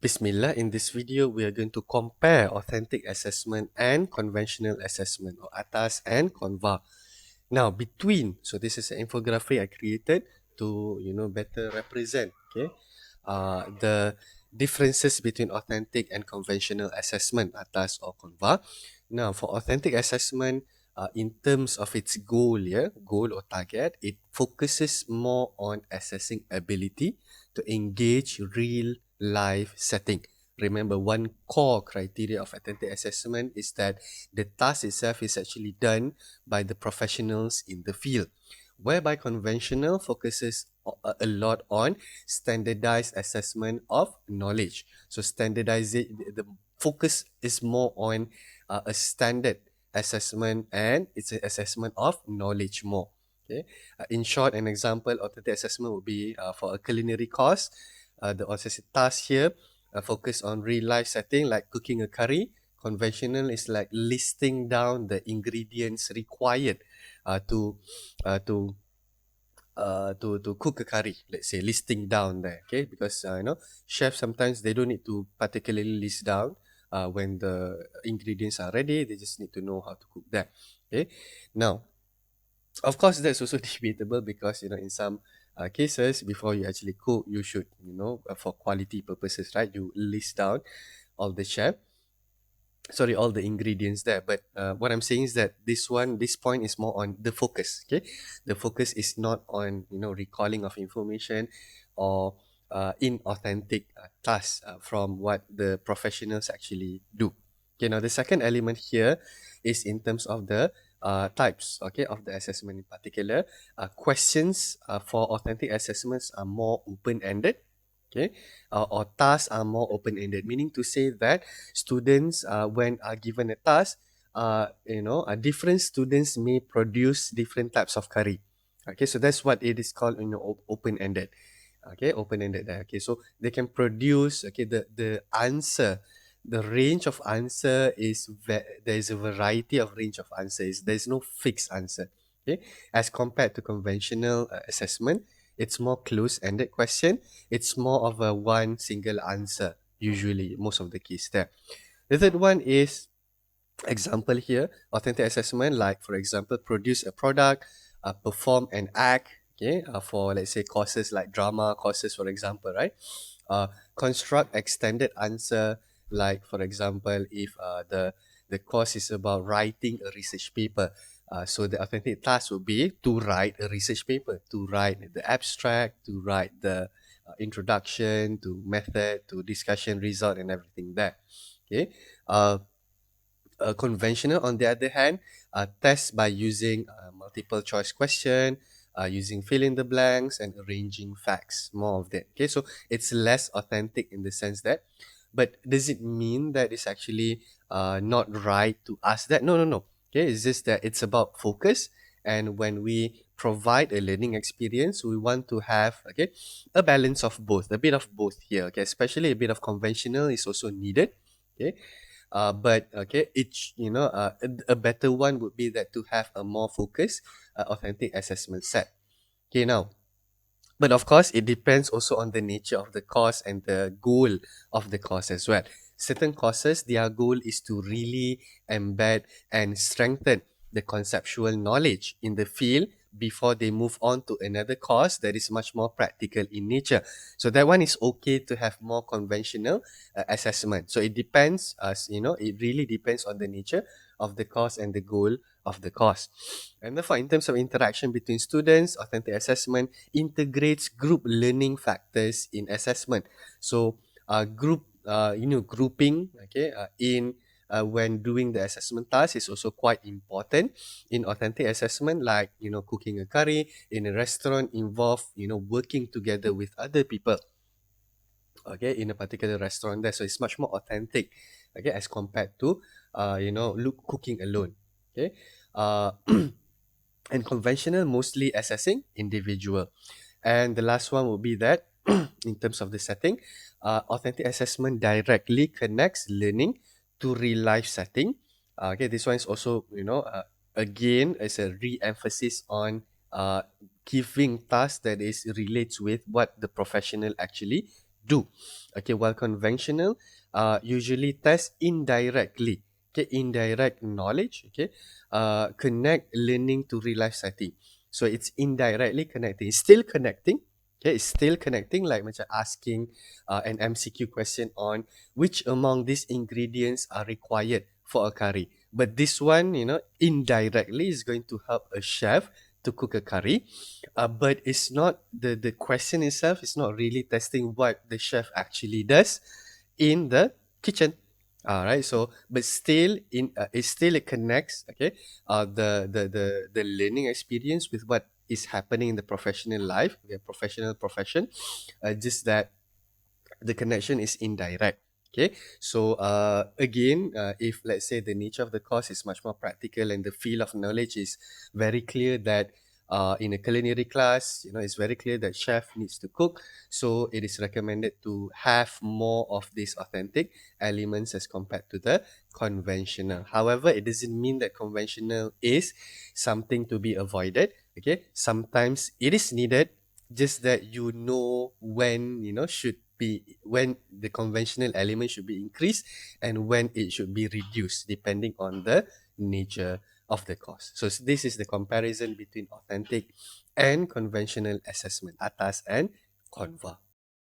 Bismillah, in this video we are going to compare authentic assessment and conventional assessment, or AtAs and ConvA. Now so this is an infographic I created to better represent the differences between authentic and conventional assessment, AtAs or ConvA. Now for authentic assessment, in terms of its goal, goal or target, it focuses more on assessing ability to engage real life setting. Remember, one core criteria of authentic assessment is that the task itself is actually done by the professionals in the field, whereby conventional focuses a lot on standardized assessment of knowledge. So standardization, the focus is more on a standard assessment, and it's an assessment of knowledge more. Okay. In short, an example authentic assessment would be for a culinary course. The authentic task here focus on real life setting like cooking a curry. Conventional is like listing down the ingredients required to uh, to to cook a curry. Let's say listing down there, okay? Because chefs sometimes they don't need to particularly list down when the ingredients are ready. They just need to know how to cook that. Okay, now of course that's also debatable because in some cases before you actually cook, you should for quality purposes, right? You list down all the chef all the ingredients there, but what I'm saying is that this point is more on the focus. Okay, the focus is not on recalling of information or inauthentic tasks from what the professionals actually do. Okay, now the second element here is in terms of the types, okay, of the assessment. In particular, questions for authentic assessments are more open-ended. Okay, or tasks are more open-ended, meaning to say that students, when are given a task, different students may produce different types of curry. Okay, so that's what it is called, open-ended. Okay, open-ended there. Okay, so they can produce, okay, the answer, the range of answer is there is a variety of range of answers. There is no fixed answer. Okay, as compared to conventional assessment, it's more close-ended question. It's more of a one single answer, usually, most of the case there. The third one is example here, authentic assessment, like for example, produce a product, perform an act, okay, for let's say courses like drama courses, for example, right? Construct extended answer, like for example, if the course is about writing a research paper. So the authentic task would be to write a research paper, to write the abstract, to write the introduction, to method, to discussion result, and everything there. Okay. Conventional, on the other hand, test by using multiple choice question, using fill in the blanks and arranging facts. More of that. Okay, so it's less authentic in the sense that, but does it mean that it's actually not right to ask that? No, no, no. Okay, it's just that it's about focus, and when we provide a learning experience, we want to have a balance of both, a bit of both here. Okay, especially a bit of conventional is also needed. Okay, but okay, each a better one would be that to have a more focused, authentic assessment set. Okay, now, but of course, it depends also on the nature of the course and the goal of the course as well. Certain courses, their goal is to really embed and strengthen the conceptual knowledge in the field before they move on to another course that is much more practical in nature. So that one is okay to have more conventional assessment. So it depends, it really depends on the nature of the course and the goal of the course. And therefore, in terms of interaction between students, authentic assessment integrates group learning factors in assessment. So, grouping, okay, in when doing the assessment task is also quite important in authentic assessment. Like cooking a curry in a restaurant involve working together with other people. Okay, in a particular restaurant there, so it's much more authentic. Okay, as compared to look cooking alone. Okay, uh, and conventional mostly assessing individual. And the last one would be that in terms of the setting, authentic assessment directly connects learning to real life setting. Okay, this one is also again is a re-emphasis on giving tasks that is relates with what the professional actually do. Okay, while conventional usually test indirectly. Okay, indirect knowledge. Okay, connect learning to real life setting. So it's indirectly connecting. It's still connecting. Okay, it's still connecting, like macam asking an MCQ question on which among these ingredients are required for a curry. But this one, indirectly is going to help a chef to cook a curry. But it's not the question itself is not really testing what the chef actually does in the kitchen. All right. So, but still, it connects. Okay. The learning experience with what is happening in the professional life, the professional profession. Just that the connection is indirect. Okay, so again, if let's say the nature of the course is much more practical and the field of knowledge is very clear that in a culinary class, it's very clear that chef needs to cook, so it is recommended to have more of these authentic elements as compared to the conventional. However, it doesn't mean that conventional is something to be avoided. Okay, sometimes it is needed, just that when should be when the conventional element should be increased and when it should be reduced depending on the nature of the course. So this is the comparison between authentic and conventional assessment, ATAS and ConvA.